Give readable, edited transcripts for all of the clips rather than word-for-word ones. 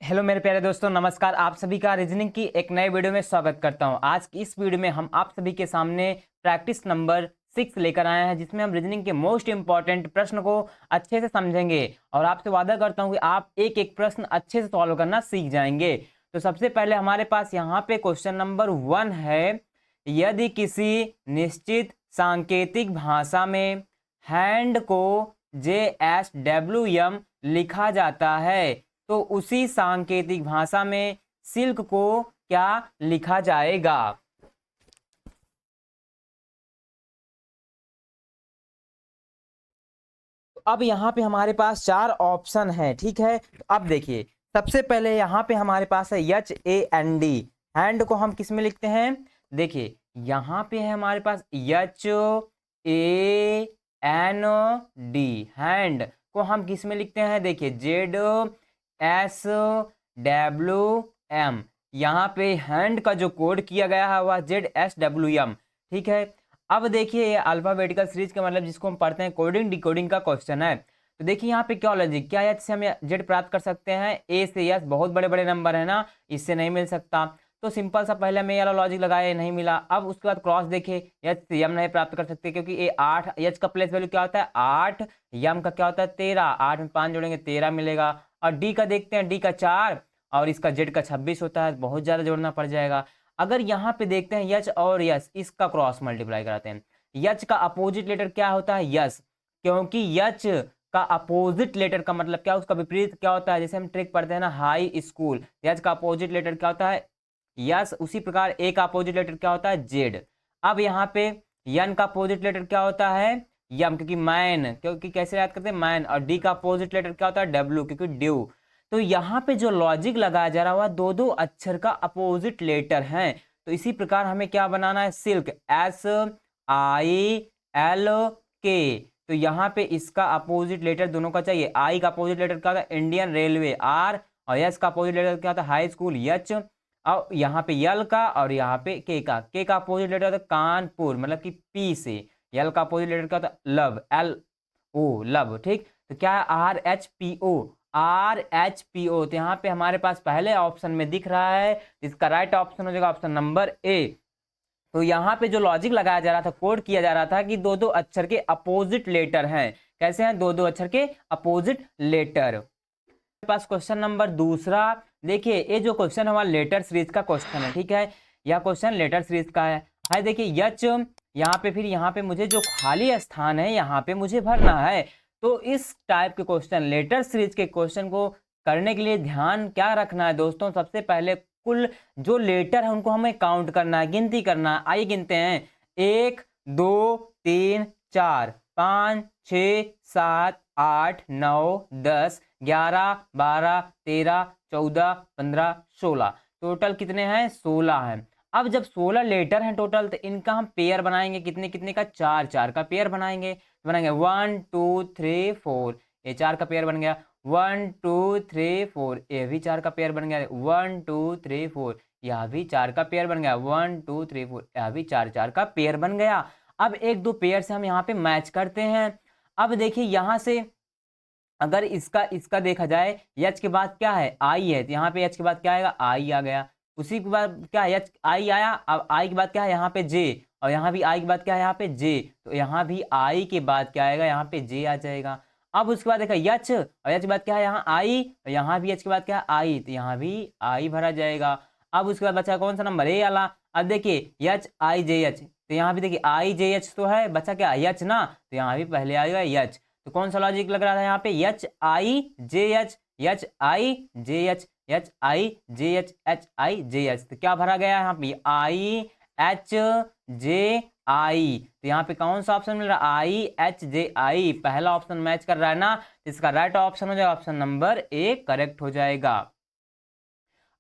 Hello मेरे प्यारे दोस्तों, नमस्कार। आप सभी का रीजनिंग की एक नए वीडियो में स्वागत करता हूं। आज की इस वीडियो में हम आप सभी के सामने प्रैक्टिस नंबर 6 लेकर आए हैं, जिसमें हम रीजनिंग के मोस्ट इंपॉर्टेंट प्रश्न को अच्छे से समझेंगे और आपसे वादा करता हूं कि आप एक एक प्रश्न अच्छे से सॉल्व करना सीख जाएंगे। तो सबसे पहले हमारे पास यहाँ पे क्वेश्चन नंबर 1 है। यदि किसी निश्चित सांकेतिक भाषा में हैंड को JSWM लिखा जाता है तो उसी सांकेतिक भाषा में सिल्क को क्या लिखा जाएगा। तो अब यहाँ पे हमारे पास 4 ऑप्शन है, ठीक है। तो अब देखिए, सबसे पहले यहाँ पे हमारे पास है HAND। हैंड को हम किस में लिखते हैं? देखिए यहाँ पे है हमारे पास HAND। हैंड को हम किस में लिखते हैं? देखिए ZSWM। यहाँ पे हैंड का जो कोड किया गया है वह ZSWM, ठीक है। अब देखिए ये अल्फाबेटिकल सीरीज का मतलब जिसको हम पढ़ते हैं कोडिंग डिकोडिंग का क्वेश्चन है। तो देखिए यहाँ पे क्या लॉजिक, क्या एच से हम जेड प्राप्त कर सकते हैं? ए से यस, बहुत बड़े बड़े नंबर है ना, इससे नहीं मिल सकता। तो सिंपल सा पहले हमें ये लॉजिक लगाया, नहीं मिला। अब उसके बाद क्रॉस देखे, एच से यम नहीं प्राप्त कर सकते क्योंकि ये 8, एच का प्लेस वैल्यू क्या होता है 8, यम का क्या होता है 13, 8 में 5 जोड़ेंगे 13 मिलेगा। और डी का देखते हैं, डी का 4 और इसका जेड का 26 होता है, बहुत ज़्यादा जोड़ना पड़ जाएगा। अगर यहाँ पे देखते हैं यच और यस, इसका क्रॉस मल्टीप्लाई कराते हैं। यच का अपोजिट लेटर क्या होता है? यस, क्योंकि यच का अपोजिट लेटर का मतलब क्या, उसका विपरीत क्या होता है? जैसे हम ट्रिक पढ़ते हैं ना, हाई स्कूल, यच का अपोजिट लेटर क्या होता है? यस। उसी प्रकार ए का अपोजिट लेटर क्या होता है? जेड। अब यहाँ पे यन का अपोजिट लेटर क्या होता है? यम, क्योंकि मैन, क्योंकि कैसे याद करते हैं मैन। और डी का अपोजिट लेटर क्या होता है? डब्ल्यू, क्योंकि ड्यू। तो यहाँ पे जो लॉजिक लगाया जा रहा है दो दो अक्षर का अपोजिट लेटर है। तो इसी प्रकार हमें क्या बनाना है? Silk, SILK। तो यहाँ पे इसका अपोजिट लेटर दोनों का चाहिए। आई का अपोजिट लेटर क्या होता है? Indian railway, R. और यस का अपोजिट लेटर क्या होता है? High school, H. और यहाँ पे यल का और यहाँ पे के का अपोजिट लेटर होता है कानपुर, मतलब कि पी से। यल का अपोजिट लेटर क्या होता है? लव, LO, लव, ठीक। तो क्या है? RHPO। तो यहाँ पे हमारे पास पहले ऑप्शन में दिख रहा है, इसका राइट ऑप्शन हो जाएगा ऑप्शन नंबर ए। तो यहाँ पे जो लॉजिक लगाया जा रहा था, कोड किया जा रहा था कि दो दो अक्षर के अपोजिट लेटर हैं। कैसे हैं? दो दो अक्षर के अपोजिट लेटर। पास क्वेश्चन नंबर दूसरा। देखिए ये जो क्वेश्चन हमारा लेटर सीरीज का क्वेश्चन है, ठीक है। यह क्वेश्चन लेटर सीरीज का है। देखिए यच, यहाँ पे फिर यहाँ पे मुझे जो खाली स्थान है यहाँ पे मुझे भरना है। तो इस टाइप के क्वेश्चन, लेटर सीरीज के क्वेश्चन को करने के लिए ध्यान क्या रखना है दोस्तों? सबसे पहले कुल जो लेटर है उनको हमें काउंट करना है, गिनती करना है। आइए गिनते हैं, 1 2 3 4 5 6 7 8 9 10 11 12 13 14 15 16। टोटल कितने हैं? 16 हैं। अब जब 16 लेटर हैं टोटल, तो इनका हम पेयर बनाएंगे। कितने कितने का? 4 4 का पेयर बनाएंगे। 1 2 3 4, ये 4 का पेयर बन गया। 1 2 3 4, ये भी 4 का पेयर बन गया। 1 2 3 4, यह भी 4 का पेयर बन गया। 1 2 3 4, यह भी 4 4 का पेयर बन गया। अब एक दो पेयर से हम यहाँ पे मैच करते हैं। अब देखिए यहाँ से अगर इसका देखा जाए, एच के बाद क्या है? आई है, तो यहाँ पे एच के बाद क्या आएगा? आई आ गया। उसी के बाद क्या है? एच आई आया। अब आई के बाद क्या है? यहाँ पे जे। और यहाँ भी आई के बाद क्या है? यहाँ पे जे। तो यहाँ भी आई के बाद क्या आएगा? यहाँ पे जे आ जाएगा। अब उसके बाद देखा एच, और एच के बाद क्या है? यहाँ आई। और यहाँ भी एच के बाद क्या है? आई, तो यहाँ भी आई भरा जाएगा। अब उसके बाद बचा कौन सा नंबर? ए वाला। अब देखिए एच आई जे एच, तो यहाँ भी देखिए आई जे एच तो है, बचा क्या? एच ना, तो यहाँ भी पहले आएगा एच। तो कौन सा लॉजिक लग रहा था यहाँ पे? H I J H, H I J H, H I J H, H I J H. तो क्या भरा गया यहाँ पे? आई एच जे आई। तो यहाँ पे कौन सा ऑप्शन मिल रहा है? आई एच जे आई। पहला ऑप्शन मैच कर रहा है ना, तो इसका राइट ऑप्शन हो जाएगा ऑप्शन नंबर ए, करेक्ट हो जाएगा।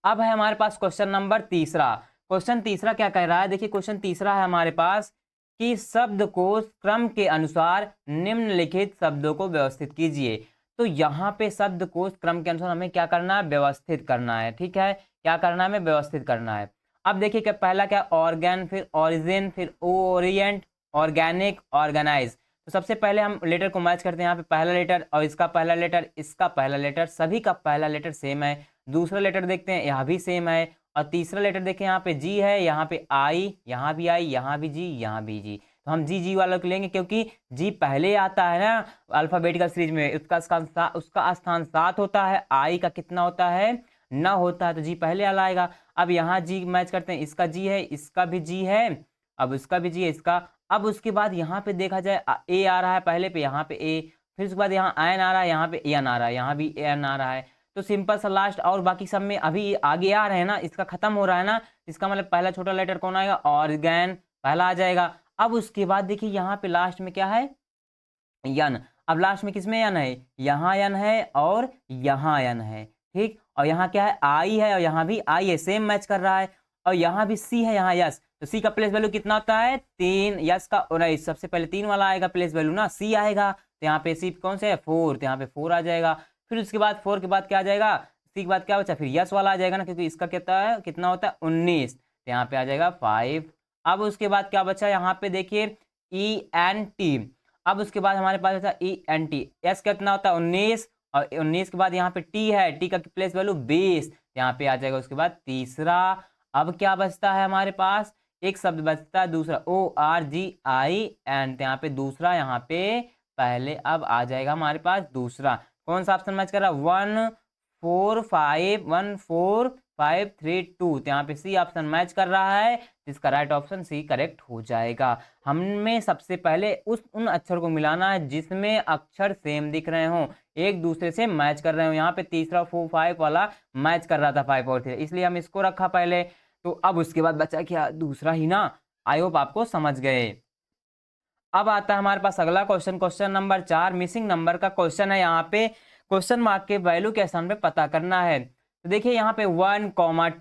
अब है हमारे पास क्वेश्चन नंबर तीसरा। क्वेश्चन तीसरा क्या कह रहा है? देखिए क्वेश्चन तीसरा है हमारे पास कि शब्दकोश क्रम के अनुसार निम्नलिखित शब्दों को व्यवस्थित कीजिए। तो यहाँ पे शब्दकोश क्रम के अनुसार हमें क्या करना है? व्यवस्थित करना है, ठीक है। क्या करना है? हमें व्यवस्थित करना है। अब देखिए क्या पहला क्या? ऑर्गेन, फिर ऑरिजिन, फिर ओरिएंट, ऑर्गेनिक, ऑर्गेनाइज। तो सबसे पहले हम लेटर को मैच करते हैं। यहाँ पे पहला लेटर और इसका पहला लेटर, इसका पहला लेटर, सभी का पहला लेटर सेम है। दूसरा लेटर देखते हैं, यहाँ भी सेम है। और तीसरा लेटर देखें, यहाँ पे जी है, यहाँ पे आई, यहाँ भी आई, यहाँ भी जी, यहाँ भी जी। तो हम जी जी वालों को लेंगे क्योंकि जी पहले आता है ना अल्फाबेटिकल सीरीज में, उसका स्थान 7 होता है। आई का कितना होता है, 9 होता है, तो जी पहले वाला आएगा। अब यहाँ जी मैच करते हैं, इसका जी है, इसका भी जी है, अब इसका भी जी है, इसका। अब उसके बाद यहाँ पे देखा जाए ए आ रहा है पहले पे, यहाँ पे ए, फिर उसके बाद यहाँ एन आ रहा है, यहाँ पे एन आ रहा है, यहाँ भी एन आ रहा है। तो सिंपल सा लास्ट, और बाकी सब में अभी आगे आ रहे हैं ना, इसका खत्म हो रहा है ना, इसका मतलब पहला छोटा लेटर कौन आएगा, ऑर्गेन पहला आ जाएगा। अब उसके बाद देखिए यहाँ पे लास्ट में क्या है, यन। अब लास्ट में किसमें यन है, यहाँ यन है और यहाँ यन है, ठीक। और यहाँ क्या है, आई है और यहाँ भी आई है, सेम मैच कर रहा है। और यहाँ भी सी है, यहाँ यस। तो सी का प्लेस वैल्यू कितना होता है, 3, यस का 19, सबसे पहले 3 वाला आएगा प्लेस वैल्यू ना, सी आएगा। तो यहाँ पे सी कौन से है, 4, तो यहाँ पे 4 आ जाएगा। फिर उसके बाद 4 के बाद क्या आ जाएगा, सी के बाद क्या बचा, फिर यस वाला आ जाएगा ना, क्योंकि इसका कितना होता है 19, तो यहाँ पे आ जाएगा 5। अब उसके बाद क्या बचा, यहाँ पे देखिए ई एन टी। अब उसके बाद हमारे पास बचा ई एन टी, एस कितना होता है 19, और 19 के बाद यहाँ पे टी है, टी का प्लेस वैल्यू 20, यहाँ पे आ जाएगा उसके बाद तीसरा। अब क्या बचता है हमारे पास, एक शब्द बचता है दूसरा, O R G I N, यहाँ पे दूसरा, यहाँ पे पहले। अब आ जाएगा हमारे पास दूसरा, कौन सा ऑप्शन मैच कर रहा है, 1451453 तो यहाँ पे सी ऑप्शन मैच कर रहा है, जिसका राइट ऑप्शन सी करेक्ट हो जाएगा। हमें सबसे पहले उन अक्षर को मिलाना है जिसमें अक्षर सेम दिख रहे हो, एक दूसरे से मैच कर रहे हो। यहाँ पे तीसरा 4 5 वाला मैच कर रहा था 5 और 3, इसलिए हम इसको रखा पहले। तो अब उसके बाद बचा क्या, दूसरा ही ना। आई होप आपको समझ गए। अब आता है हमारे पास अगला question, question number 4, missing number का क्वेश्चन है। यहाँ पे क्वेश्चन मार्क के वैल्यू के स्थान पे पता करना है। तो देखिए यहाँ पे 1,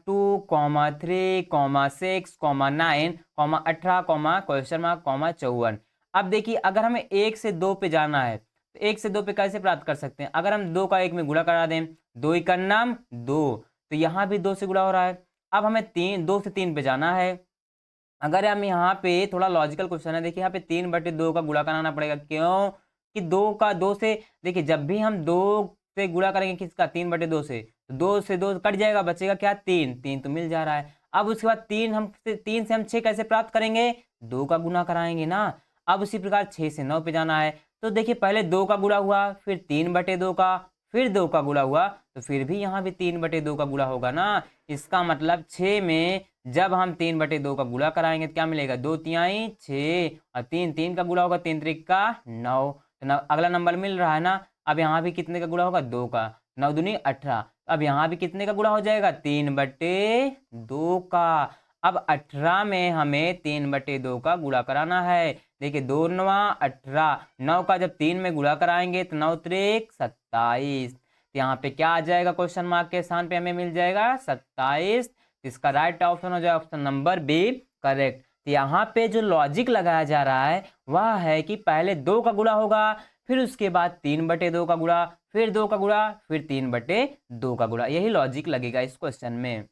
2, 3, 6, 9, 18, क्वेश्चन मार्क, 54। अब देखिए अगर हमें 1 से 2 पे जाना है, तो 1 से 2 पे कैसे प्राप्त कर सकते हैं, अगर हम 2 का 1 में गुणा करा दें, 2 का नाम 2, तो यहाँ भी 2 से गुणा हो रहा है। अब हमें 2 से 3 पे जाना है। अगर हम यहाँ पे थोड़ा लॉजिकल क्वेश्चन है, देखिए यहाँ पे 3/2 का गुणा कराना पड़ेगा, क्यों कि 2 से, देखिए जब भी हम 2 से गुणा करेंगे किसका, 3/2 से, तो 2 से 2 कट जाएगा, बचेगा क्या, 3 तो मिल जा रहा है। अब उसके बाद 3 से हम 6 कैसे प्राप्त करेंगे, 2 का गुणा कराएंगे ना। अब उसी प्रकार 6 से 9 पे जाना है, तो देखिए पहले 2 का गुणा हुआ, फिर 3/2 का, फिर 2 का गुणा हुआ, तो फिर भी यहाँ भी 3/2 का गुणा होगा ना। इसका मतलब 6 में जब हम 3/2 का गुणा कराएंगे तो क्या मिलेगा, 2 तिहाई 6 और 3 का गुणा होगा, 3 त्रिक का 9, तो अगला नंबर मिल रहा है ना। अब यहाँ भी कितने का गुणा होगा, 2 का, 9 दूनी 18। अब यहाँ भी कितने का गुणा हो जाएगा, 3/2 का। अब 18 में हमें 3/2 का गुणा कराना है। देखिए 2 9 18, 9 का जब 3 में गुणा कराएंगे तो 9 त्रिक 27, तो यहाँ पे क्या आ जाएगा, क्वेश्चन मार्क के स्थान पे हमें मिल जाएगा 27। इसका राइट ऑप्शन हो जाएगा ऑप्शन नंबर बी करेक्ट। तो यहाँ पे जो लॉजिक लगाया जा रहा है वह है कि पहले 2 का गुणा होगा, फिर उसके बाद 3/2 का गुणा, फिर 2 का गुणा, फिर 3/2 का गुणा, यही लॉजिक लगेगा इस क्वेश्चन में।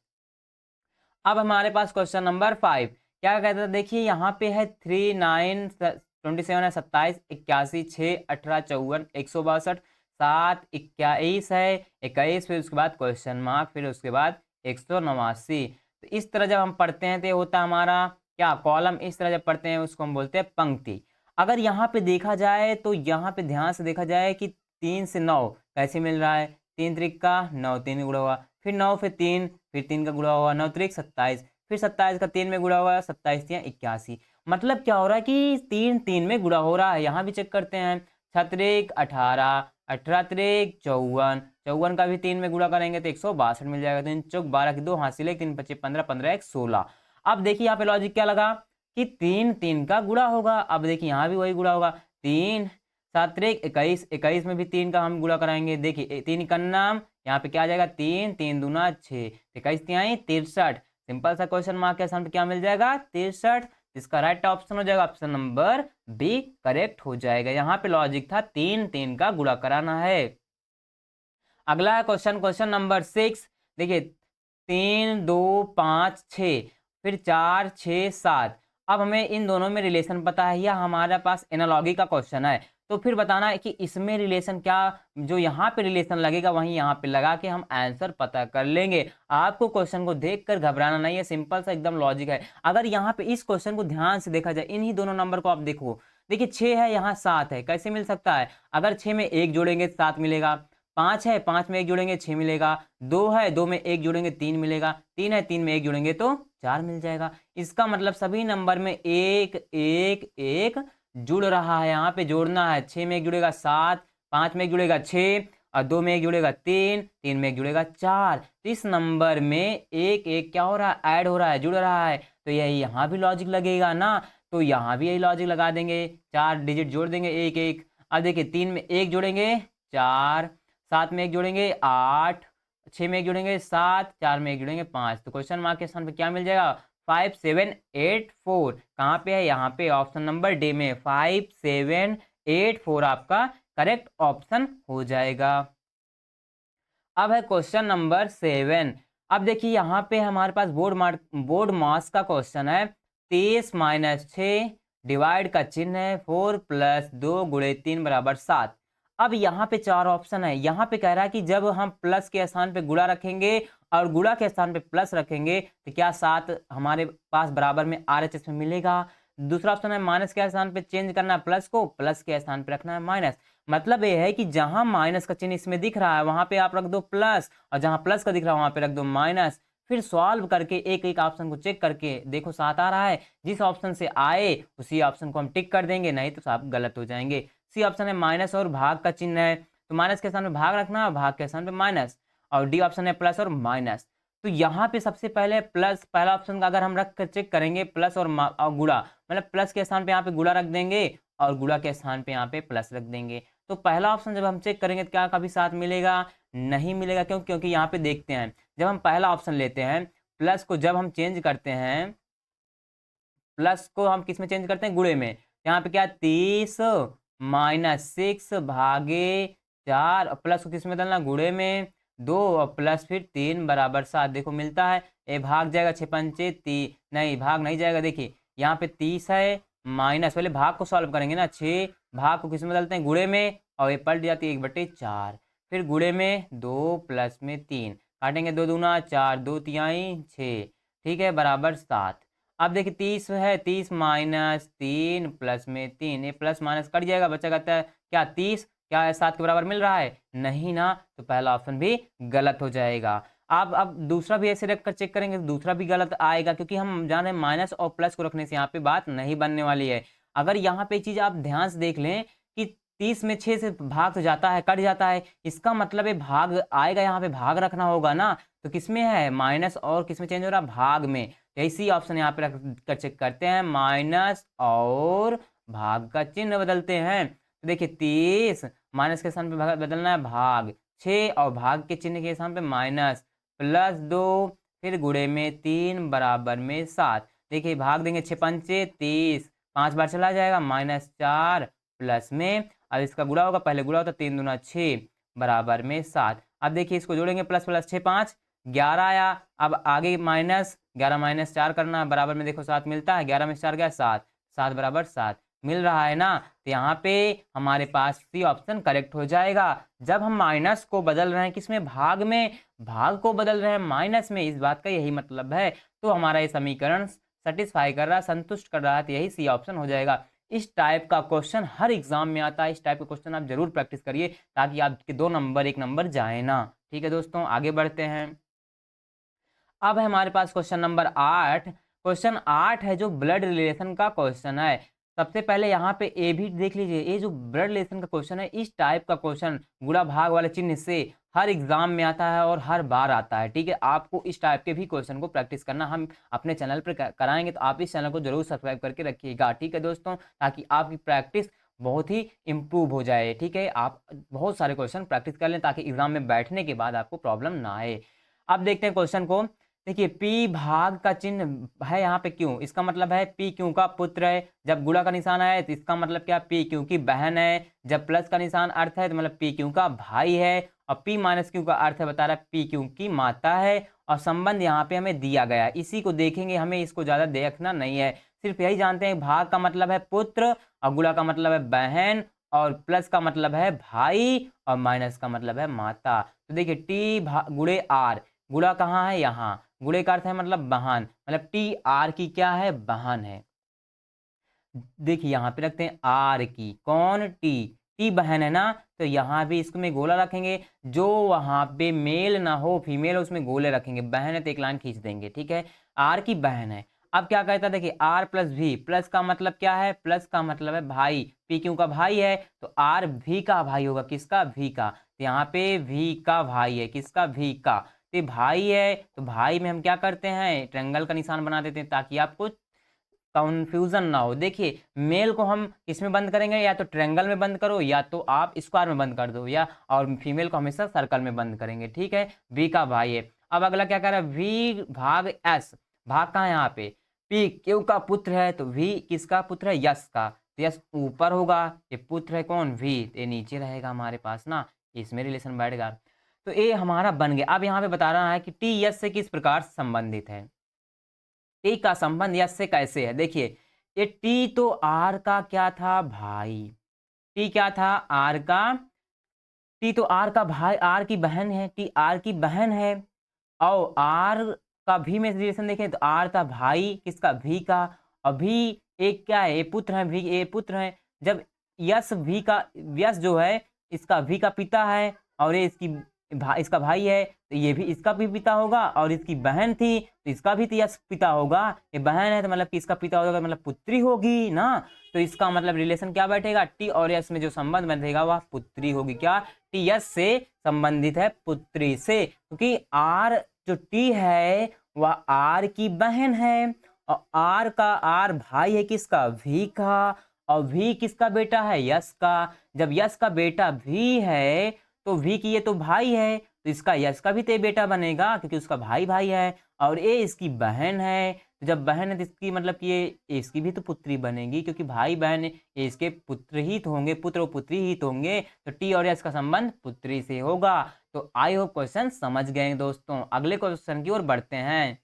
अब हमारे पास क्वेश्चन नंबर 5 क्या कहता है, देखिए यहाँ पे है 3 9 27 है, 27 81 6 18 54 162 7 21 है 21, फिर उसके बाद क्वेश्चन मार्क, फिर उसके बाद 189। तो इस तरह जब हम पढ़ते हैं तो ये होता है हमारा क्या, कॉलम। इस तरह जब पढ़ते हैं उसको हम बोलते हैं पंक्ति। अगर यहाँ पे देखा जाए तो यहाँ पे ध्यान से देखा जाए कि 3 से 9 कैसे मिल रहा है, 3 त्रिक का 9, 3 गुणा हुआ, फिर 9 फिर 3, फिर 3 का गुणा हुआ, 9 त्रिक 27, फिर 27 का 3 में गुणा हुआ, 27 या 81। मतलब क्या हो रहा है कि 3 में गुणा हो रहा है। यहाँ भी चेक करते हैं, 6 त्रिक 18, 18 त्रिक 54, 54 का भी 3 में गुणा करेंगे तो 162 मिल जाएगा। 3 चौक 12 की 2 हासिल है, 3 25 15, 15 1 16। अब देखिए यहाँ पे लॉजिक क्या लगा कि 3 का गुणा होगा। अब देखिए यहाँ भी वही गुणा होगा, 3 7 त्रिक 21, 21 में भी 3 का हम गुणा कराएंगे। देखिए 3 का नाम यहाँ पे क्या आ जाएगा, 3 3 दूना 6, 21 तिहाई 63। सिंपल सा क्वेश्चन मार्क के सामने क्या मिल जाएगा, 63। इसका राइट ऑप्शन हो जाएगा ऑप्शन नंबर बी करेक्ट हो जाएगा। यहाँ पे लॉजिक था 3 का गुणा कराना है। अगला है क्वेश्चन, क्वेश्चन नंबर 6। देखिए 3 2 5 6, फिर 4 6 7। अब हमें इन दोनों में रिलेशन पता है या हमारे पास एनालॉजी का क्वेश्चन है, तो फिर बताना है कि इसमें रिलेशन क्या, जो यहाँ पे रिलेशन लगेगा वहीं यहाँ पे लगा के हम आंसर पता कर लेंगे। आपको क्वेश्चन को देखकर घबराना नहीं है, सिंपल सा एकदम लॉजिक है। अगर यहाँ पे इस क्वेश्चन को ध्यान से देखा जाए, इन्हीं दोनों नंबर को आप देखो, देखिए 6 है यहाँ 7 है, कैसे मिल सकता है? अगर 6 में 1 जोड़ेंगे 7 मिलेगा, 5 है 5 में 1 जोड़ेंगे 6 मिलेगा, 2 है 2 में 1 जोड़ेंगे 3 मिलेगा, 3 है 3 में 1 जोड़ेंगे तो 4 मिल जाएगा। इसका मतलब सभी नंबर में 1 1 1 जुड़ रहा है, यहाँ पे जोड़ना है। 6 में 1 जुड़ेगा 7, 5 में 1 जुड़ेगा 6 और 2 में 1 जुड़ेगा 3, 3 में 1 जुड़ेगा 4। तो इस नंबर में 1 1 क्या हो रहा है? ऐड हो रहा है, जुड़ रहा है। तो यही यहाँ भी लॉजिक लगेगा ना, तो यहाँ भी यही लॉजिक लगा देंगे, 4 डिजिट जोड़ देंगे 1 1। अब देखिए 3 में 1 जोड़ेंगे 4, 7 में 1 जोड़ेंगे 8, 6 में 1 जोड़ेंगे 7, 4 में 1 जोड़ेंगे 5। तो क्वेश्चन मार्क के स्थान पे क्या मिल जाएगा? 5 7 8 4। कहाँ पे है? यहाँ पे ऑप्शन नंबर डी में 5 7 8 4 आपका करेक्ट ऑप्शन हो जाएगा। अब है क्वेश्चन नंबर 7। अब देखिए यहाँ पे हमारे पास बोर्ड मास का क्वेश्चन है। 30 माइनस 6 डिवाइड का चिन्ह है 4 प्लस 2 गुणे 3 बराबर 7। अब यहाँ पे 4 ऑप्शन है। यहाँ पे कह रहा है कि जब हम प्लस के स्थान पे गुणा रखेंगे और गुणा के स्थान पे प्लस रखेंगे तो क्या 7 हमारे पास बराबर में RHS में मिलेगा। दूसरा ऑप्शन है माइनस के स्थान पे चेंज करना है प्लस को, प्लस के स्थान पे रखना है माइनस। मतलब ये है कि जहां माइनस का चिन्ह इसमें दिख रहा है वहां पे आप रख दो प्लस, और जहां प्लस का दिख रहा है वहां पे रख दो माइनस। फिर सॉल्व करके एक एक ऑप्शन को चेक करके देखो 7 आ रहा है, जिस ऑप्शन से आए उसी ऑप्शन को हम टिक कर देंगे, नहीं तो सब गलत हो जाएंगे। सी ऑप्शन है माइनस और भाग का चिन्ह है, तो माइनस के स्थान पे भाग रखना और भाग के स्थान पे माइनस। और डी ऑप्शन है प्लस और माइनस। तो यहाँ पे सबसे पहले प्लस, पहला ऑप्शन का अगर हम रख कर चेक करेंगे प्लस और गुणा, मतलब प्लस के स्थान पे यहाँ पे गुणा रख देंगे और गुणा के स्थान पे यहाँ पे प्लस रख देंगे। तो पहला ऑप्शन जब हम चेक करेंगे तो क्या कभी 7 मिलेगा? नहीं मिलेगा। क्यों? क्योंकि यहाँ पे देखते हैं जब हम पहला ऑप्शन लेते हैं, प्लस को जब हम चेंज करते हैं, प्लस को हम किस में चेंज करते हैं? गुणे में। यहाँ पे क्या 30 माइनस 6 भागे 4, और प्लस को किस में बदलना? गुणे में 2 और प्लस फिर 3 बराबर 7। देखो मिलता है, ये भाग जाएगा 6 पंचे 30, नहीं भाग नहीं जाएगा। देखिए यहाँ पे 30 है माइनस, पहले भाग को सॉल्व करेंगे ना, 6 भाग को किस में बदलते हैं? गुणे में, और ये पलट जाती है 1/4। फिर गुणे में 2 प्लस में 3, काटेंगे 2 दूना 4, 2 तिहाई 6, ठीक है बराबर 7। अब देखिए 30 है, 30 माइनस 3 प्लस में 3, ये प्लस माइनस कट जाएगा, बचा कहता है क्या 30 क्या है 7 के बराबर मिल रहा है? नहीं ना, तो पहला ऑप्शन भी गलत हो जाएगा। आप अब दूसरा भी ऐसे रख कर चेक करेंगे तो दूसरा भी गलत आएगा, क्योंकि हम जान रहे हैं माइनस और प्लस को रखने से यहाँ पे बात नहीं बनने वाली है। अगर यहाँ पे चीज आप ध्यान से देख लें कि 30 में 6 से भाग तो जाता है, कट जाता है, इसका मतलब है भाग आएगा, यहाँ पे भाग रखना होगा ना। तो किसमें है? माइनस और किसमें चेंज हो रहा है? भाग में। इसी ऑप्शन यहाँ पे रख कर चेक करते हैं, माइनस और भाग का चिन्ह बदलते हैं। तो देखिए 30 माइनस के स्थान पे बदलना है भाग, 6 और भाग के चिन्ह के स्थान पे माइनस, प्लस 2 फिर गुणे में 3 बराबर में 7। देखिए भाग देंगे 6 पंचे 30, 5 बार चला जाएगा, माइनस 4 प्लस में, अब इसका गुणा होगा, पहले गुणा होता 3 दूना 6 बराबर में 7। अब देखिए इसको जोड़ेंगे, प्लस प्लस 6 5 11 आया। अब आगे माइनस 11 माइनस 4 करना है, बराबर में देखो 7 मिलता है, 11 में 4 गया 7, 7 बराबर 7 मिल रहा है ना। तो यहाँ पे हमारे पास सी ऑप्शन करेक्ट हो जाएगा। जब हम माइनस को बदल रहे हैं किसमें? भाग में, भाग को बदल रहे हैं माइनस में, इस बात का यही मतलब है। तो हमारा ये समीकरण सेटिस्फाई कर रहा है, संतुष्ट कर रहा है, तो यही सी ऑप्शन हो जाएगा। इस टाइप का क्वेश्चन हर एग्जाम में आता है, इस टाइप का क्वेश्चन आप जरूर प्रैक्टिस करिए ताकि आपके 2 नंबर 1 नंबर जाए ना। ठीक है दोस्तों, आगे बढ़ते हैं। अब है हमारे पास क्वेश्चन नंबर 8। क्वेश्चन 8 है जो ब्लड रिलेशन का क्वेश्चन है। सबसे पहले यहाँ पे ए भी देख लीजिए, ये जो ब्लड रिलेशन का क्वेश्चन है, इस टाइप का क्वेश्चन गुणा भाग वाले चिन्ह से हर एग्जाम में आता है और हर बार आता है। ठीक है, आपको इस टाइप के भी क्वेश्चन को प्रैक्टिस करना हम अपने चैनल पर कराएंगे, तो आप इस चैनल को जरूर सब्सक्राइब करके रखिएगा। ठीक है दोस्तों, ताकि आपकी प्रैक्टिस बहुत ही इम्प्रूव हो जाए। ठीक है, आप बहुत सारे क्वेश्चन प्रैक्टिस कर लें ताकि एग्जाम में बैठने के बाद आपको प्रॉब्लम ना आए। अब देखते हैं क्वेश्चन को। देखिए पी भाग का चिन्ह है यहाँ पे क्यों, इसका मतलब है पी क्यू का पुत्र है। जब गुणा का निशान है तो इसका मतलब क्या? पी क्यू की बहन है। जब प्लस का निशान अर्थ है तो मतलब पी क्यू का भाई है। और P माइनस क्यू का अर्थ है बता रहा है P क्यू की मात्रा है, और संबंध यहाँ पे हमें दिया गया है, इसी को देखेंगे, हमें इसको ज़्यादा देखना नहीं है, सिर्फ यही जानते हैं भाग का मतलब है पुत्र, और गुणा का मतलब है बहन, और प्लस का मतलब है भाई, और माइनस का मतलब है माता। तो देखिए टी गुणे आर, गुणा कहाँ है यहाँ, गुणे का अर्थ है मतलब बहन, मतलब टी आर की क्या है, बहन है। देखिए यहाँ पे रखते हैं आर की, कौन, टी बहन है ना, तो यहाँ भी इसको में गोला रखेंगे, जो वहां पे मेल ना हो फीमेल उसमें गोले रखेंगे, बहन है तो एक लाइन खींच देंगे, ठीक है, आर की बहन है। अब क्या कहता है, देखिए आर प्लस भी, प्लस का मतलब क्या है, प्लस का मतलब है भाई, पी क्यू का भाई है, तो आर भी का भाई होगा, किसका, भी का, तो यहाँ पे भी का भाई है, किसका, भी का, तो भाई है, तो भाई में हम क्या करते हैं, ट्रायंगल का निशान बना देते हैं ताकि आपको कंफ्यूजन ना हो। देखिए मेल को हम किसमें बंद करेंगे, या तो ट्रायंगल में बंद करो, या तो आप स्क्वायर में बंद कर दो, या और फीमेल को हमेशा सर्कल में बंद करेंगे, ठीक है, वी का भाई है। अब अगला क्या कर रहा है, वी भाग एस, भाग कहाँ है यहाँ पे, पी क्यू का पुत्र है, तो वी किसका पुत्र है, यस का, तो यस ऊपर होगा, ये पुत्र है कौन, वी, ये नीचे रहेगा हमारे पास ना, इसमें रिलेशन बैठेगा, तो ये हमारा बन गया। अब यहाँ पे बता रहा है कि टी यस से किस प्रकार से संबंधित है, टी का संबंध यस से कैसे है। देखिए ये टी तो आर का क्या था, भाई, टी क्या था, आर का, टी तो आर का भाई, आर की बहन है, टी आर की बहन है, और आर का भी में रिलेशन देखें तो आर था भाई, किसका, भी का, और भी एक क्या है, ये पुत्र है, भी ये पुत्र है, जब यश भी का, यश जो है इसका भी का पिता है, और ये इसकी इसका भाई है, तो ये भी इसका भी पिता होगा, और इसकी बहन थी तो इसका भी तो यश पिता होगा, ये बहन है तो मतलब कि इसका पिता होगा, मतलब पुत्री होगी ना, तो इसका मतलब रिलेशन क्या बैठेगा, टी और यश में जो संबंध बैठेगा वह पुत्री होगी, क्या, टी यश से संबंधित है पुत्री से, क्योंकि आर जो टी है वह आर की बहन है, और आर का, आर भाई है किसका, भी का, और भी किसका बेटा है, यश का, जब यश का बेटा भी है तो भी की ये तो भाई है, तो इसका यश का भी तो बेटा बनेगा क्योंकि उसका भाई भाई है, और ये इसकी बहन है, तो जब बहन है तो इसकी मतलब कि ये इसकी भी तो पुत्री बनेगी, क्योंकि भाई बहन ये इसके पुत्र ही तो होंगे, पुत्र और पुत्री ही तो होंगे, तो टी और यश का संबंध पुत्री से होगा। तो आई होप क्वेश्चन समझ गए दोस्तों। अगले क्वेश्चन की ओर बढ़ते हैं।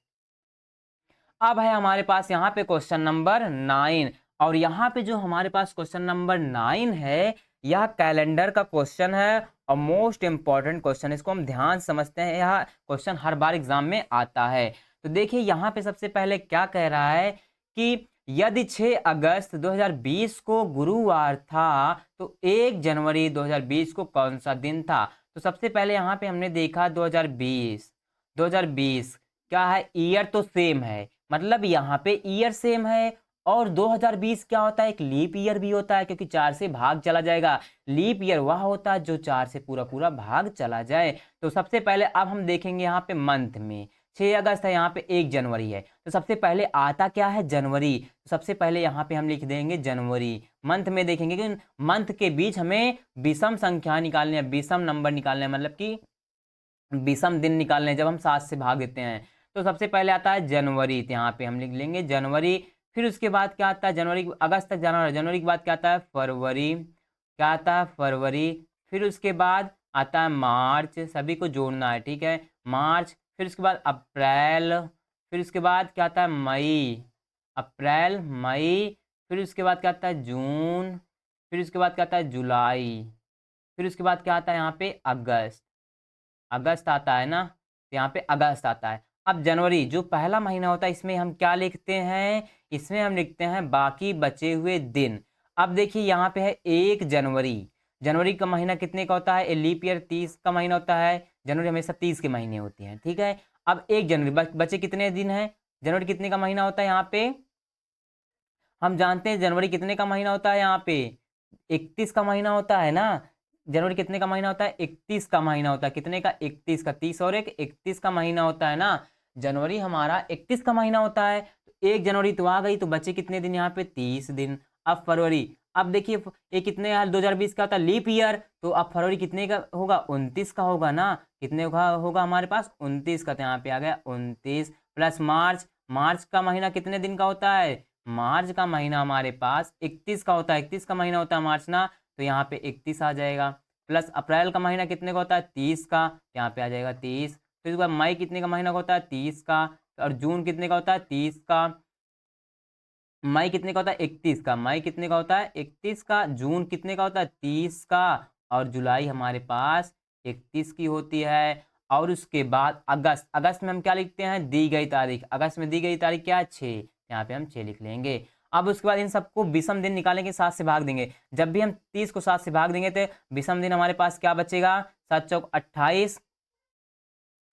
अब है हमारे पास यहाँ पे क्वेश्चन नंबर 9, और यहाँ पे जो हमारे पास क्वेश्चन नंबर 9 है यह कैलेंडर का क्वेश्चन है और मोस्ट इंपॉर्टेंट क्वेश्चन, इसको हम ध्यान समझते हैं, यह क्वेश्चन हर बार एग्जाम में आता है। तो देखिए यहाँ पे सबसे पहले क्या कह रहा है कि यदि 6 अगस्त 2020 को गुरुवार था तो 1 जनवरी 2020 को कौन सा दिन था। तो सबसे पहले यहाँ पे हमने देखा 2020 क्या है, ईयर तो सेम है, मतलब यहाँ पे ईयर सेम है, और 2020 क्या होता है, एक लीप ईयर भी होता है, क्योंकि 4 से भाग चला जाएगा, लीप ईयर वह होता है जो 4 से पूरा पूरा भाग चला जाए। तो सबसे पहले अब हम देखेंगे यहाँ पे मंथ में, 6 अगस्त है, यहाँ पे 1 जनवरी है, तो सबसे पहले आता क्या है, जनवरी, तो सबसे पहले यहाँ पे हम लिख देंगे जनवरी। मंथ में देखेंगे कि मंथ के बीच हमें विषम संख्या निकालनी है, विषम नंबर निकालना है, मतलब कि विषम दिन निकालने जब हम 7 से भाग देते हैं। तो सबसे पहले आता है जनवरी, तो यहाँ पे हम लिख लेंगे जनवरी, फिर उसके बाद क्या आता है, जनवरी, अगस्त तक जाना है, जनवरी के बाद क्या आता है, फरवरी, क्या आता है, फरवरी, फिर उसके बाद आता है मार्च, सभी को जोड़ना है, ठीक है, मार्च, फिर उसके बाद अप्रैल, फिर उसके बाद क्या आता है मई, अप्रैल मई, फिर उसके बाद क्या आता है जून, फिर उसके बाद क्या आता है जुलाई, फिर उसके बाद क्या आता है यहाँ पे अगस्त, अगस्त आता है ना, तो यहाँ पे अगस्त आता है। अब जनवरी जो पहला महीना होता है इसमें हम क्या लिखते हैं, इसमें हम लिखते हैं बाकी बचे हुए दिन। अब देखिए यहाँ पे है 1 जनवरी, जनवरी का महीना कितने का होता है, लीप ईयर 30 का महीना होता है, जनवरी हमेशा 30 के महीने होती हैं, ठीक है। अब 1 जनवरी बचे कितने दिन हैं, जनवरी कितने का महीना होता है, यहाँ पे हम जानते हैं जनवरी कितने का महीना होता है, यहाँ पे 31 का महीना होता है ना, जनवरी कितने का महीना होता है, 31 का महीना होता है, कितने का, 31 का, 30 और 1 31 का महीना होता है ना, जनवरी हमारा 31 का महीना होता है। तो 1 जनवरी तो आ गई, तो बचे कितने दिन यहाँ पे, 30 दिन। अब फरवरी, अब देखिए ये कितने यार 2020 का होता है लीप ईयर, तो अब फरवरी कितने का होगा, 29 का होगा ना, कितने का होगा हमारे पास, 29 का, तो यहाँ पे आ गया 29, प्लस मार्च, मार्च का महीना कितने दिन का होता है, मार्च का महीना हमारे पास 31 का होता है, 31 का महीना होता है मार्च ना, तो यहाँ पे 31 आ जाएगा। प्लस अप्रैल का महीना कितने का होता है 30 का, यहाँ पे आ जाएगा 30। फिर उसके बाद मई कितने का महीना होता है 30 का, और जून कितने का होता है 30 का, मई कितने का होता है 31 का, मई कितने का होता है 31 का, जून कितने का होता है 30 का, और जुलाई हमारे पास 31 की होती है। और उसके बाद अगस्त, अगस्त में हम क्या लिखते हैं दी गई तारीख, अगस्त में दी गई तारीख क्या है 6, यहाँ पे हम 6 लिख लेंगे। अब उसके बाद इन सबको विषम दिन निकालेंगे, 7 से भाग देंगे। जब भी हम 30 को 7 से भाग देंगे तो विषम दिन हमारे पास क्या बचेगा 7 चौक 28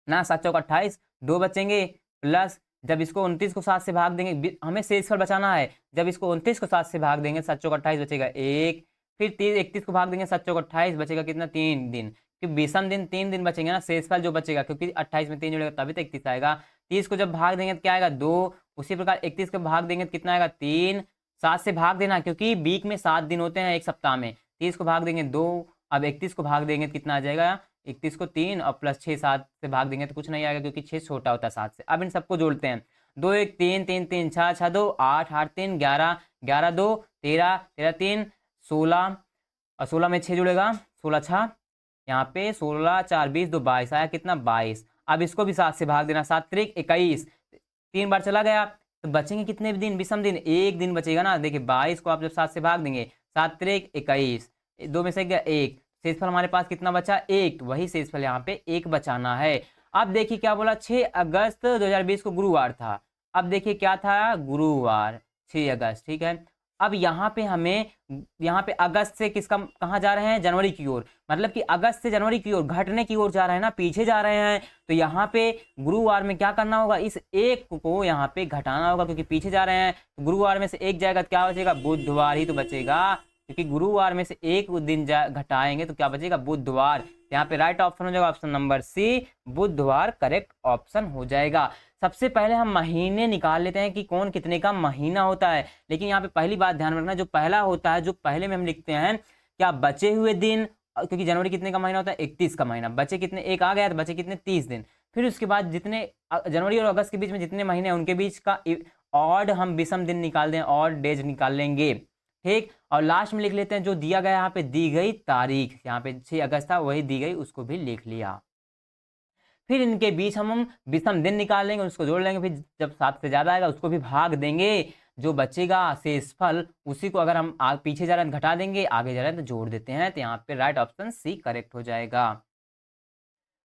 ना, 7 चौक 28, 2 बचेंगे, प्लस जब इसको 29 को 7 से भाग देंगे, हमें शेषफल बचाना है, जब इसको 29 को 7 से भाग देंगे 7 चौक 28 बचेगा 1, फिर 31 को भाग देंगे 7 चौक 28 बचेगा कितना 3 दिन, क्योंकि विषम दिन 3 दिन बचेंगे ना, शेषफल जो बचेगा क्योंकि 28 में 3 जुड़ेगा तभी तो 31 आएगा। 30 को जब भाग देंगे तो क्या आएगा 2, उसी प्रकार 31 को भाग देंगे तो कितना आएगा 3, 7 से भाग देना क्योंकि वीक में 7 दिन होते हैं एक सप्ताह में, 30 को भाग देंगे 2, अब 31 को भाग देंगे तो कितना आ जाएगा 31 को 3 और प्लस 6 7 से भाग देंगे तो कुछ नहीं आएगा क्योंकि 6 छोटा होता है 7 से। अब इन सबको जोड़ते हैं, 2 1 3 3 3 6 6 2 8 8 3 11 11 2 13 13 3 16 और 16 में 6 जुड़ेगा 16 6, यहाँ पे 16 4 20 2 22 आया कितना 22। अब इसको भी 7 से भाग देना, 7 त्रिक 21, 3 बार चला गया तो बचेंगे कितने दिन विषम दिन, एक दिन बचेगा ना। देखिए 22 को आप जब 7 से भाग देंगे 7 त्रिक 21, 2 में से गया 1, शेषफल हमारे पास कितना बचा 1, वही शेषफल यहाँ पे 1 बचाना है। अब देखिए क्या बोला 6 अगस्त 2020 को गुरुवार था, अब देखिए क्या था गुरुवार 6 अगस्त, ठीक है। अब यहाँ पे हमें यहाँ पे अगस्त से किसका कहाँ जा रहे हैं जनवरी की ओर, मतलब कि अगस्त से जनवरी की ओर घटने की ओर जा रहे हैं ना, पीछे जा रहे हैं। तो यहाँ पे गुरुवार में क्या करना होगा, इस 1 को यहाँ पे घटाना होगा क्योंकि पीछे जा रहे हैं। तो गुरुवार में से 1 जाएगा तो क्या बचेगा बुधवार ही तो बचेगा, क्योंकि गुरुवार में से 1 दिन घटाएंगे तो क्या बचेगा बुधवार। यहाँ पे राइट ऑप्शन हो जाएगा ऑप्शन नंबर सी, बुधवार करेक्ट ऑप्शन हो जाएगा। सबसे पहले हम महीने निकाल लेते हैं कि कौन कितने का महीना होता है, लेकिन यहाँ पे पहली बात ध्यान रखना, जो पहला होता है जो पहले में हम लिखते हैं क्या बचे हुए दिन, क्योंकि जनवरी कितने का महीना होता है 31 का महीना, बचे कितने 1 आ गया तो बचे कितने 30 दिन। फिर उसके बाद जितने जनवरी और अगस्त के बीच में जितने महीने हैं उनके बीच का ऑड हम विषम दिन निकाल दें, ऑड डेज निकाल लेंगे, ठीक। और लास्ट में लिख लेते हैं जो दिया गया यहाँ पे दी गई तारीख, यहाँ पे 6 अगस्त था वही दी गई उसको भी लिख लिया। फिर इनके बीच हम विषम दिन निकाल लेंगे, उसको जोड़ लेंगे, फिर जब 7 से ज्यादा आएगा उसको भी भाग देंगे, जो बचेगा शेषफल उसी को अगर हम पीछे जा रहे हैं तो घटा देंगे, आगे जा रहे हैं तो जोड़ देते हैं। तो यहाँ पे राइट ऑप्शन सी करेक्ट हो जाएगा।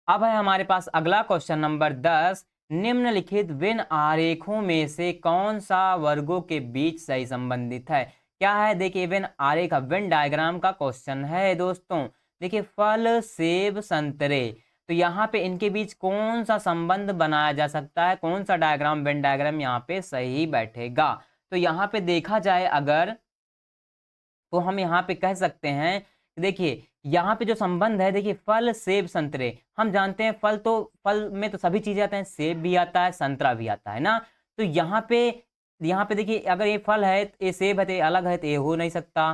अब है हमारे पास अगला क्वेश्चन नंबर 10, निम्नलिखित वेन आरेखों में से कौन सा वर्गों के बीच सही संबंधित है। क्या है देखिए वेन आरेख वेन डायग्राम का क्वेश्चन है दोस्तों। देखिए फल सेब संतरे, तो यहाँ पे इनके बीच कौन सा संबंध बनाया जा सकता है, कौन सा डायग्राम वेन डायग्राम यहाँ पे सही बैठेगा। तो यहाँ पे देखा जाए अगर तो हम यहाँ पे कह सकते हैं, देखिए यहाँ पे जो संबंध है, देखिए फल सेब संतरे, हम जानते हैं फल तो फल में तो सभी चीजें आते हैं, सेब भी आता है संतरा भी आता है ना। तो यहाँ पे देखिए अगर ये फल है ये सेब है तो ये अलग है तो ये हो नहीं सकता,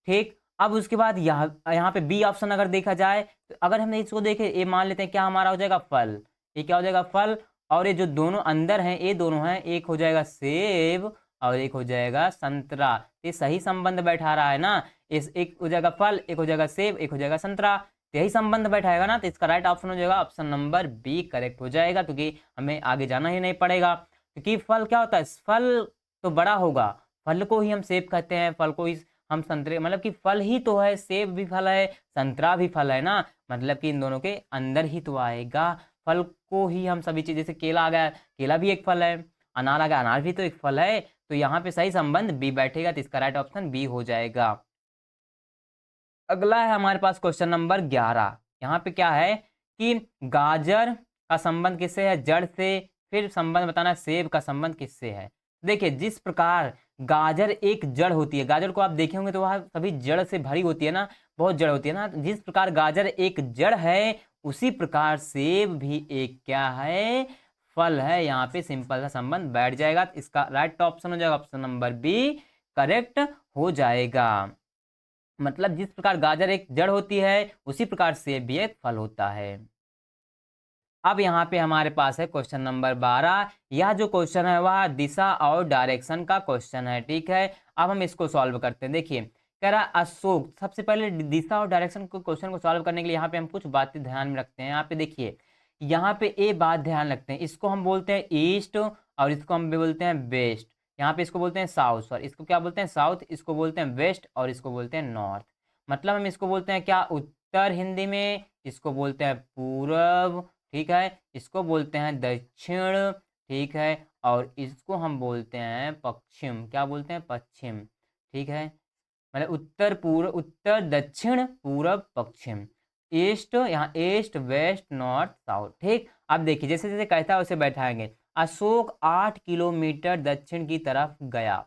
ठीक। अब उसके बाद यहाँ पे बी ऑप्शन अगर देखा जाए तो अगर हम इसको देखें ये मान लेते हैं क्या हमारा हो जाएगा फल, ये क्या हो जाएगा फल, और ये जो दोनों अंदर हैं ये दोनों हैं, एक हो जाएगा सेब और एक हो जाएगा संतरा। ये सही संबंध बैठा रहा है ना, इस एक हो जाएगा फल, एक हो जाएगा सेब, एक हो जाएगा संतरा, यही संबंध बैठाएगा ना। तो इसका राइट ऑप्शन हो जाएगा ऑप्शन नंबर बी करेक्ट हो जाएगा, क्योंकि हमें आगे जाना ही नहीं पड़ेगा। क्योंकि फल क्या होता है, फल तो बड़ा होगा, फल को ही हम सेब कहते हैं, फल को ही हम संतरे, मतलब कि फल ही तो है, सेब भी फल है संतरा भी फल है ना, मतलब कि इन दोनों के अंदर ही तो आएगा। फल को ही हम सभी चीज, जैसे केला आ गया, केला भी एक फल है, अनार आ गया, अनार भी तो एक फल है। तो यहाँ पे सही संबंध बी बैठेगा, तो इसका राइट ऑप्शन बी हो जाएगा। अगला है हमारे पास क्वेश्चन नंबर 11। यहाँ पे क्या है कि गाजर का संबंध किससे है, जड़ से, फिर संबंध बताना है सेब का संबंध किससे है। देखिए जिस प्रकार गाजर एक जड़ होती है, गाजर को आप देखे होंगे तो वह सभी जड़ से भरी होती है ना, बहुत जड़ होती है ना, जिस प्रकार गाजर एक जड़ है उसी प्रकार सेब भी एक क्या है फल है। यहाँ पे सिंपल सा संबंध बैठ जाएगा, तो इसका राइट ऑप्शन हो जाएगा ऑप्शन नंबर बी करेक्ट हो जाएगा। मतलब जिस प्रकार गाजर एक जड़ होती है उसी प्रकार सेब भी एक फल होता है। अब यहाँ पे हमारे पास है क्वेश्चन नंबर 12। यह जो क्वेश्चन है वह दिशा और डायरेक्शन का क्वेश्चन है, ठीक है। अब हम इसको सॉल्व करते हैं। देखिए कह रहा अशोक। सबसे पहले दिशा और डायरेक्शन को क्वेश्चन को सॉल्व करने के लिए यहाँ पे हम कुछ बातें ध्यान में रखते हैं। यहाँ पे देखिए, यहाँ पे ए बात ध्यान रखते हैं, इसको हम बोलते हैं ईस्ट और इसको हम भी बोलते हैं वेस्ट। यहाँ पे इसको बोलते हैं साउथ, सॉरी इसको क्या बोलते हैं साउथ, इसको बोलते हैं वेस्ट और इसको बोलते हैं नॉर्थ। मतलब हम इसको बोलते हैं क्या, उत्तर हिंदी में, इसको बोलते हैं पूरब, ठीक है, इसको बोलते हैं दक्षिण, ठीक है, और इसको हम बोलते हैं पश्चिम। क्या बोलते हैं, पश्चिम, ठीक है। मतलब उत्तर पूर्व, उत्तर दक्षिण पूरब पश्चिम, ईस्ट, यहाँ ईस्ट वेस्ट नॉर्थ साउथ, ठीक। अब देखिए जैसे जैसे कहता है उसे बैठाएंगे। अशोक 8 किलोमीटर दक्षिण की तरफ गया।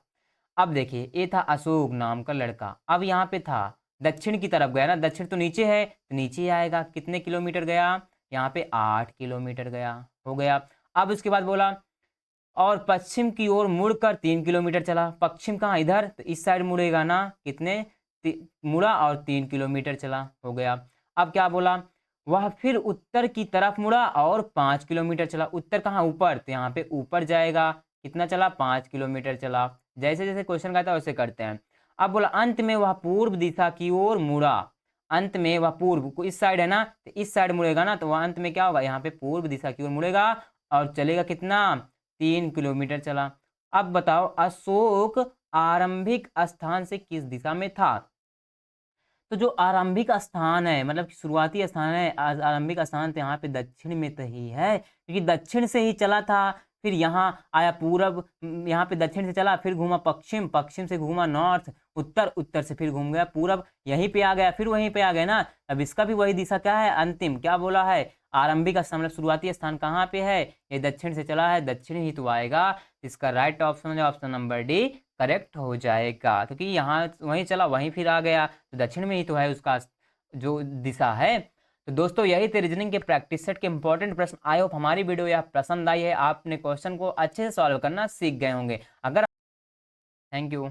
अब देखिए ये था अशोक नाम का लड़का, अब यहाँ पे था दक्षिण की तरफ गया ना, दक्षिण तो नीचे है तो नीचे ही आएगा। कितने किलोमीटर गया, यहाँ पे 8 किलोमीटर गया, हो गया। अब उसके बाद बोला और पश्चिम की ओर मुड़कर 3 किलोमीटर चला। पश्चिम कहाँ, इधर, तो इस साइड मुड़ेगा ना, कितने, मुड़ा और 3 किलोमीटर चला, हो गया। अब क्या बोला, वह फिर उत्तर की तरफ मुड़ा और 5 किलोमीटर चला। उत्तर कहाँ, ऊपर, तो यहाँ पे ऊपर जाएगा। कितना चला, 5 किलोमीटर चला। जैसे जैसे क्वेश्चन कहता है वैसे करते हैं। अब बोला अंत में वह पूर्व दिशा की ओर मुड़ा। अंत में वह पूर्व को इस साइड है ना, तो इस साइड मुड़ेगा ना, तो वह अंत में क्या होगा, यहाँ पे पूर्व दिशा की ओर मुड़ेगा और चलेगा कितना, 3 किलोमीटर चला। अब बताओ अशोक आरंभिक स्थान से किस दिशा में था। तो जो आरंभिक स्थान है, मतलब शुरुआती स्थान है, आरंभिक स्थान तो यहाँ पे दक्षिण में तो ही है, क्योंकि दक्षिण से ही चला था, फिर यहाँ आया पूरब, यहाँ पे दक्षिण से चला, फिर घूमा पश्चिम, पश्चिम से घूमा नॉर्थ, उत्तर, उत्तर से फिर घूम गया पूरब, यहीं पे आ गया, फिर वहीं पे आ गया ना। अब इसका भी वही दिशा क्या है, अंतिम, क्या बोला है, आरंभिक स्थान, मतलब शुरुआती स्थान कहाँ पे है, ये दक्षिण से चला है, दक्षिण ही तो आएगा। इसका राइट ऑप्शन है ऑप्शन नंबर डी, करेक्ट हो जाएगा, क्योंकि यहाँ वहीं चला वहीं फिर आ गया, तो दक्षिण में ही तो है उसका जो दिशा है। तो दोस्तों यही थे रीजनिंग के प्रैक्टिस सेट के इंपॉर्टेंट प्रश्न। आई होप हमारी वीडियो यह पसंद आई है, आपने क्वेश्चन को अच्छे से सॉल्व करना सीख गए होंगे। अगर, थैंक यू।